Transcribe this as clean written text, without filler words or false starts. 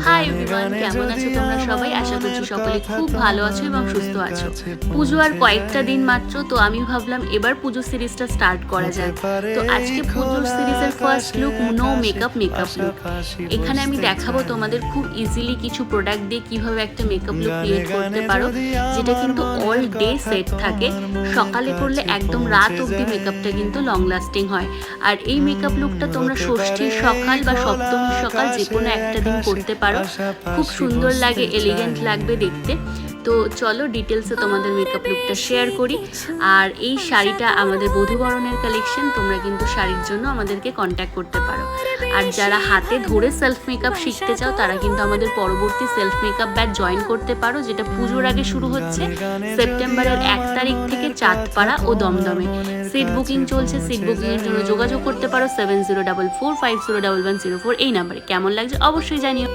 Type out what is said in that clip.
Hi everyone, কেমন আছো তোমরা সবাই? আশা করছি সকলে খুব ভালো আছো এবং সুস্থ আছো। পুজো আর কয়েকটা দিন মাত্র, তো আমি ভাবলাম এবার পুজো সিরিজটা স্টার্ট করা যায়। তো আজকে পুজোর সিরিজের first look, no makeup look. এখানে আমি দেখাবো তোমাদের খুব ইজিলি কিছু প্রোডাক্ট দিয়ে কিভাবে একটা মেকআপ লুক ক্রিয়েট করতে পারো, যেটা কিন্তু অল ডে সেট থাকে। সকালে করলে একদম রাত অবধি মেকআপটা কিন্তু লং লাস্টিং হয়। আর এই মেকআপ লুকটা তোমরা ষষ্ঠীর সকাল বা সপ্তমীর সকাল যে কোনো একটা দিন করতে পারো। খুব সুন্দর লাগে, এলিগেন্ট লাগবে দেখতে। তো চলো ডিটেলসে তোমাদের মেকআপ লুকটা শেয়ার করি। আর এই শাড়িটা আমাদের বধূবরণের কালেকশন, তোমরা কিন্তু শাড়ির জন্য আমাদেরকে কন্ট্যাক্ট করতে পারো। আর যারা হাতে ধরে সেলফ মেকআপ শিখতে চাও তারা কিন্তু আমাদের পরবর্তী সেলফ মেকআপ ব্যাচ জয়েন করতে পারো, যেটা পুজোর আগে শুরু হচ্ছে সেপ্টেম্বরের 1 তারিখ থেকে চাঁদপাড়া ও দমদমে। সিট বুকিং চলছে, সিট বুকিংয়ের জন্য যোগাযোগ করতে পারো 7044501104 এই নাম্বারে। কেমন লাগছে অবশ্যই জানিও।